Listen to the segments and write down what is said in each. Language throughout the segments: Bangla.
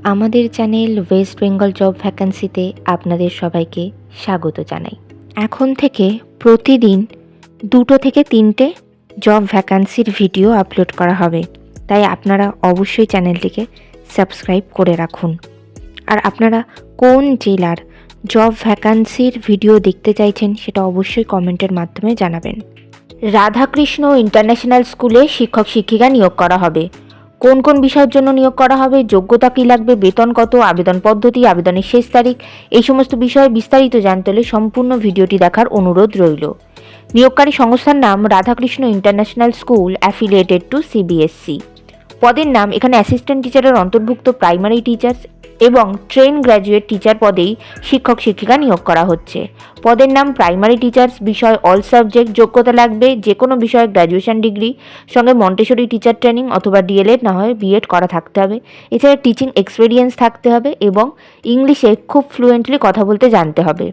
আমাদের চ্যানেল ওয়েস্ট বেঙ্গল জব ভ্যাকান্সিতে আপনাদের সবাইকে স্বাগত জানাই। এখন থেকে প্রতিদিন 2 থেকে 3টে জব ভ্যাকান্সির ভিডিও আপলোড করা হবে, তাই আপনারা অবশ্যই চ্যানেলটিকে সাবস্ক্রাইব করে রাখুন। আর আপনারা কোন জেলার জব ভ্যাকান্সির ভিডিও দেখতে চাইছেন সেটা অবশ্যই কমেন্টের মাধ্যমে জানাবেন। রাধাকৃষ্ণ ইন্টারন্যাশনাল স্কুলে শিক্ষক শিক্ষিকা নিয়োগ করা হবে। কোন কোন বিষয়ের জন্য নিয়োগ করা হবে, যোগ্যতা কী লাগবে, বেতন কত, আবেদন পদ্ধতি, আবেদনের শেষ তারিখ, এই সমস্ত বিষয়ে বিস্তারিত জানতে হলে সম্পূর্ণ ভিডিওটি দেখার অনুরোধ রইল। নিয়োগকারী সংস্থার নাম Radhakrishna international school affiliated to CBSE. পদের নাম এখানে অ্যাসিস্ট্যান্ট টিচারের অন্তর্ভুক্ত প্রাইমারি টিচার্স এবং ট্রেন গ্র্যাজুয়েট টিচার পদেই শিক্ষক শিক্ষিকা নিয়োগ করা হচ্ছে। পদের নাম প্রাইমারি টিচার্স, বিষয় অল সাবজেক্ট, যোগ্যতা লাগবে যে কোনো বিষয়ে গ্র্যাজুয়েশন ডিগ্রি, সঙ্গে মন্টেসরি টিচার ট্রেনিং অথবা ডিএলএড না হয় বিএড করা থাকতে হবে। এছাড়া টিচিং এক্সপিরিয়েন্স থাকতে হবে এবং ইংলিশে খুব ফ্লুয়েন্টলি কথা বলতে জানতে হবে।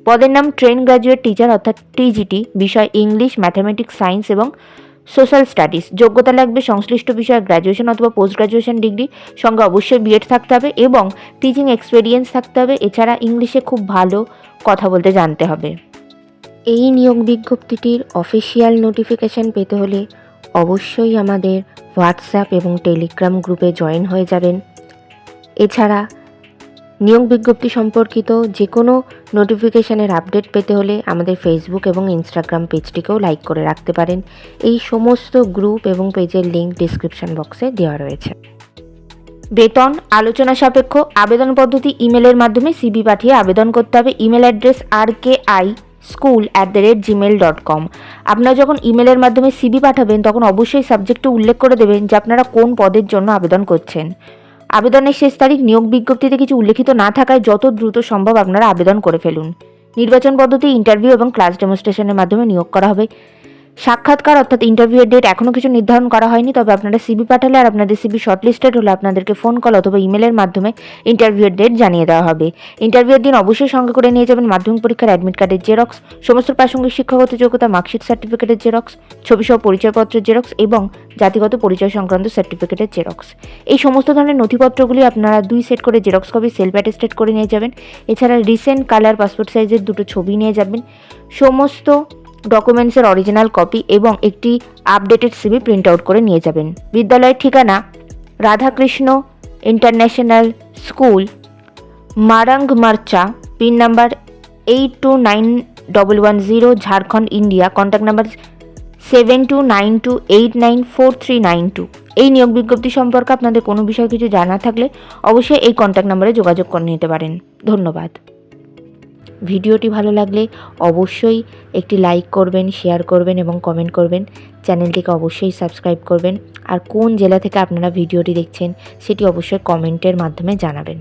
পদের নাম ট্রেন গ্র্যাজুয়েট টিচার অর্থাৎ টিজিটি, বিষয় ইংলিশ, ম্যাথামেটিক্স, সায়েন্স এবং সোশ্যাল স্টাডিজ। যোগ্যতা লাগবে সংশ্লিষ্ট বিষয়ে গ্র্যাজুয়েশন অথবা পোস্ট গ্র্যাজুয়েশন ডিগ্রি, সঙ্গে অবশ্যই বিএড থাকতে হবে এবং টিচিং এক্সপিরিয়েন্স থাকতে হবে। এছাড়া ইংলিশে খুব ভালো কথা বলতে জানতে হবে। এই নিয়োগ বিজ্ঞপ্তিটির অফিসিয়াল নোটিফিকেশান পেতে হলে অবশ্যই আমাদের হোয়াটসঅ্যাপ এবং টেলিগ্রাম গ্রুপে জয়েন হয়ে যাবেন। এছাড়া নিয়োগ বিজ্ঞপ্তি সম্পর্কিত যে কোনো নোটিফিকেশানের আপডেট পেতে হলে আমাদের ফেসবুক এবং ইনস্টাগ্রাম পেজটিকেও লাইক করে রাখতে পারেন। এই সমস্ত গ্রুপ এবং পেজের লিঙ্ক ডিসক্রিপশন বক্সে দেওয়া রয়েছে। বেতন আলোচনা সাপেক্ষ। আবেদন পদ্ধতি ইমেলের মাধ্যমে সিভি পাঠিয়ে আবেদন করতে হবে। Email address rki@gmail.com। আপনারা যখন ইমেলের মাধ্যমে সিভি পাঠাবেন তখন অবশ্যই সাবজেক্টে উল্লেখ করে দেবেন যে আপনারা কোন পদের জন্য আবেদন করছেন। আবেদনের শেষ তারিখ নিয়োগ বিজ্ঞপ্তিতে কিছু উল্লেখিত না থাকায় যত দ্রুত সম্ভব আপনারা আবেদন করে ফেলুন। নির্বাচন পদ্ধতি ইন্টারভিউ এবং ক্লাস ডেমনস্ট্রেশনের মাধ্যমে নিয়োগ করা হবে। সাক্ষাৎকার অর্থাৎ ইন্টারভিউয়ের ডেট এখনও কিছু নির্ধারণ করা হয়নি, তবে আপনারা সিভি পাঠালে আর আপনাদের সিভি শর্টলিস্টেড হলে আপনাদেরকে ফোন কল অথবা ইমেলের মাধ্যমে ইন্টারভিউয়ের ডেট জানিয়ে দেওয়া হবে। ইন্টারভিউয়ের দিন অবশ্যই সঙ্গে করে নিয়ে যাবেন মাধ্যমিক পরীক্ষার অ্যাডমিট কার্ডের জেরক্স, সমস্ত প্রাসঙ্গিক শিক্ষাগত যোগ্যতা মার্কশিট সার্টিফিকেটের জেরক্স, ছবিসহ পরিচয়পত্রের জেরক্স এবং জাতিগত পরিচয় সংক্রান্ত সার্টিফিকেটের জেরক্স। এই সমস্ত ধরনের নথিপত্রগুলি আপনারা 2 সেট করে জেরক্স কপি সেলফ অ্যাটেস্টেড করে নিয়ে যাবেন। এছাড়া রিসেন্ট কালার পাসপোর্ট সাইজের 2টো ছবি নিয়ে যাবেন। সমস্ত ডকুমেন্টসের অরিজিনাল কপি এবং একটি আপডেটেড সিভি প্রিন্ট আউট করে নিয়ে যাবেন। বিদ্যালয়ের ঠিকানা Radhakrishna international school, Marangmarcha, pin number 829110, Jharkhand, India. Contact number 7292894392। এই নিয়োগ বিজ্ঞপ্তি সম্পর্কে আপনাদের কোনো বিষয়ে কিছু জানা থাকলে অবশ্যই এই কন্ট্যাক্ট নাম্বারে যোগাযোগ করে নিতে পারেন। ধন্যবাদ। ভিডিওটি ভালো লাগলে অবশ্যই একটি লাইক করবেন, শেয়ার করবেন এবং কমেন্ট করবেন। চ্যানেলটিকে অবশ্যই সাবস্ক্রাইব করবেন। আর কোন জেলা থেকে আপনারা ভিডিওটি দেখছেন সেটি অবশ্যই কমেন্টের মাধ্যমে জানাবেন।